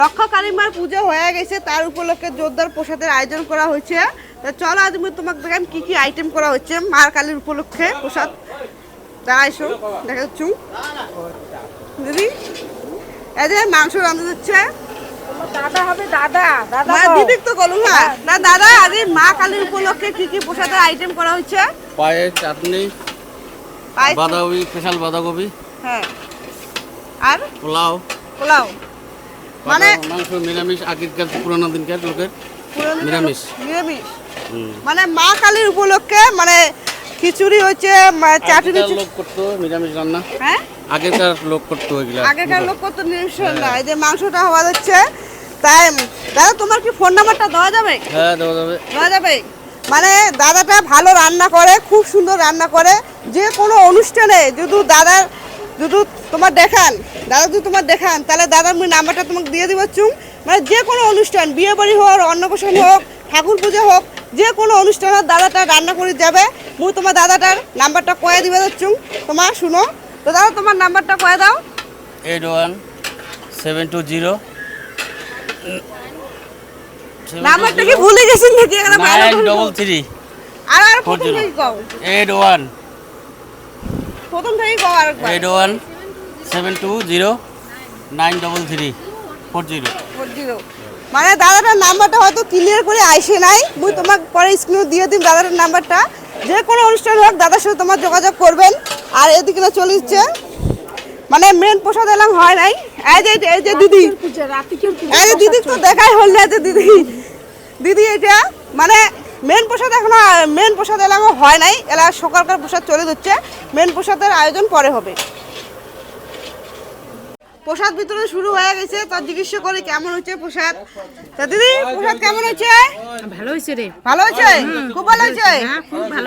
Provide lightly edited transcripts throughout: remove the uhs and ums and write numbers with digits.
রক্ষাকালী মার পুজো হয়ে গেছে, তার উপলক্ষে জোরদার প্রসাদের আয়োজন করা হয়েছে। তো চলো আজ আমি তোমাকে দেখাম কি কি আইটেম করা হচ্ছে মার কালীর উপলক্ষে প্রসাদ। দাঁড়াইছো দেখাচ্ছু দিদি, এই যে মাংস রান্না হচ্ছে। দাদা হবে দাদা, দাদা দিদি তো বলো না দাদা, আজ মা কালীর উপলক্ষে কি কি প্রসাদের আইটেম করা হচ্ছে? পায়েস, চাটনি, বাঁধাকপি, স্পেশাল বাঁধাকপি, হ্যাঁ, আর পোলাও। পোলাও মানে মাংস নিরামিষ, আগেরকার পুরানো দিনকার লোকের নিরামিষ। নিরামিষ মানে মা কালীর উপলক্ষে মানে খিচুড়ি হচ্ছে, চাটনি লোক করতো নিরামিষ রান্না। হ্যাঁ, আগেকার লোক করতো এগুলা। আগেকার লোক করতো নিরামিষ রান্না। এই যে মাংসটা হওয়া যাচ্ছে। তাই দাদা তোমার কি ফোন নাম্বারটা দেওয়া যাবে? হ্যাঁ, দেওয়া যাবে। দেওয়া যাবে। মানে দাদাটা ভালো রান্না করে, খুব সুন্দর রান্না করে। যে কোনো অনুষ্ঠানে যদি তোমার দেখান, দাদা যদি তোমার দেখান, তাহলে দাদার মুই নাম্বারটা তোমাকে দিয়ে দিব চুম। মানে যে কোনো অনুষ্ঠান, বিয়ে বাড়ি হোক, অন্নপ্রাশন হোক, ঠাকুর পুজো হোক, যে কোনো অনুষ্ঠানে দাদাটা রান্না করে যাবে। মুই তোমার দাদাটার নাম্বারটা কয়ে দিবে চুম। তোমার শুনো তো দাদা, তোমার নাম্বারটা কয়ে দাও। 81-720 নাম্বারটা কি ভুলে গেছেন নাকি? 933 আর প্রথম থেকে কও। 81 প্রথম থেকে কও আরেকবার। 81-720-933-40। মানে দাদাটার নাম্বারটা হয়তো ক্লিয়ার করে আইসে নাই। মুই তোমাকে পরে স্ক্রিনে দিয়ে দিম দাদাটার নাম্বারটা। যে কোনো অনুষ্ঠান হোক দাদার সাথে তোমার যোগাযোগ করবেন। আর এদিকে না চলে যাচ্ছে মানে মেন প্রসাদ এলাম হয় নাই। এই যে দিদি, এই যে দিদি তো দেখাই হল না। যে দিদি এটা মানে মেন প্রসাদ এখনো এলাম হয় নাই। এলা সকালকার প্রসাদ চলে যাচ্ছে, মেন প্রসাদের আয়োজন পরে হবে। প্রসাদ বিতরণ শুরু হয়ে গেছে। তার জিজ্ঞাসা করে কেমন হচ্ছে প্রসাদ। তা দিদি প্রসাদ কেমন হচ্ছে? ভালো হয়েছে রে, ভালো হয়েছে, খুব ভালো হয়েছে।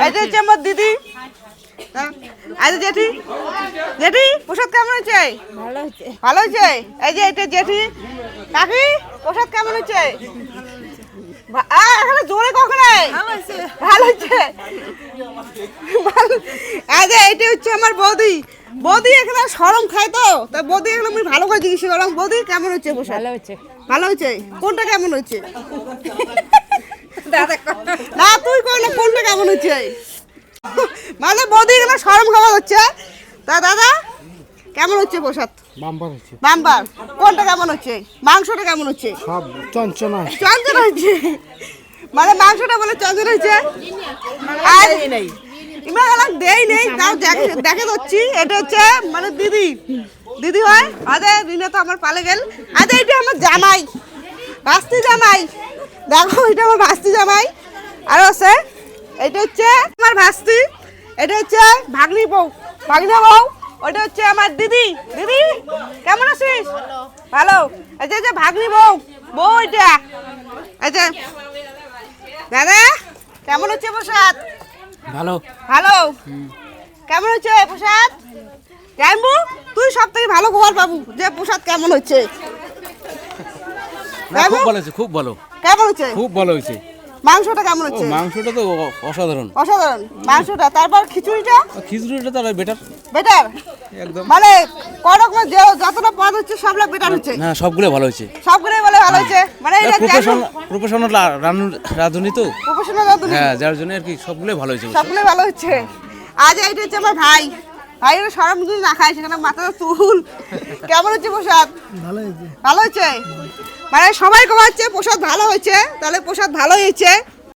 এটা হচ্ছে আমার দিদি। আচ্ছা জেঠি, প্রসাদ কেমন হয়েছে? ভালো হয়েছে, ভালো হয়েছে। এই যে এটা জেঠি। কাকি প্রসাদ কেমন হয়েছে? এখানে জোরে কখনো ভালো হয়েছে। এই যে এটা হচ্ছে আমার বৌদি। বৌদি এখানে শরম খায় তো, তা বৌদি এখানে আমি ভালো করে জিজ্ঞেস করলাম বৌদি কেমন হচ্ছে প্রসাদ? ভালো হয়েছে, ভালো হয়েছে। কোনটা কেমন হচ্ছে? না তুই কর না, কোনটা কেমন হচ্ছে? মানে বৌদি এখানে শরম খাওয়া হচ্ছে। তা দাদা কেমন হচ্ছে প্রসাদ? বাম্পার হচ্ছে। বাম্পার। কোনটা কেমন হচ্ছে? মাংসটা কেমন হচ্ছে? সব চঞ্চনা হচ্ছে। মানে মাংসটা বলে চঞ্চল হয়েছে। আর ইমা গেলাম দেই নেই, তাও দেখে যাচ্ছি। এটা হচ্ছে মানে দিদি হয়। আরে দিনে তো আমার পালে গেল। আরে এটা আমার জামাই, ভাস্তি জামাই। দেখো এটা আমার ভাস্তি জামাই। আর আছে এটা হচ্ছে আমার ভাস্তি। এটা হচ্ছে ভাগ্নি বউ। ওটা হচ্ছে আমার দিদি। কেমন আছিস? ভালো। এই যে ভাগ্নি বউ এটা। এই যে দাদা কেমন হচ্ছে প্রসাদ? ভালো। কেমন হচ্ছে প্রসাদ? জানবো তুই সব থেকে ভালো খবর পাবো যে প্রসাদ কেমন হচ্ছে। খুব ভালো হয়েছে, খুব ভালো। কেমন হচ্ছে? খুব ভালো হয়েছে। মাংসটা কেমন হচ্ছে? মাংসটা তো অসাধারণ। মাংসটা। তারপর খিচুড়িটা তো বেটার একদম। মানে করকম যতটা পদ হচ্ছে সবগুলো বেটার হচ্ছে। হ্যাঁ, সবগুলো ভালো হয়েছে। সবগুলোই বলে ভালো হয়েছে। মানে এটা প্রফেশনাল রাঁধুনি তো। প্রফেশনাল রাঁধুনি। হ্যাঁ, যার জন্য আর কি সবগুলোই ভালো হয়েছে। সবগুলোই ভালো হচ্ছে। আজ এটা হচ্ছে আমার ভাই সরম যদি না খায় সেখানে মাথাটা চুল। কেমন হচ্ছে প্রসাদ? ভালো হয়েছে। মানে সবাই কমাচ্ছে প্রসাদ ভালো হয়েছে, তাহলে প্রসাদ ভালো হয়েছে।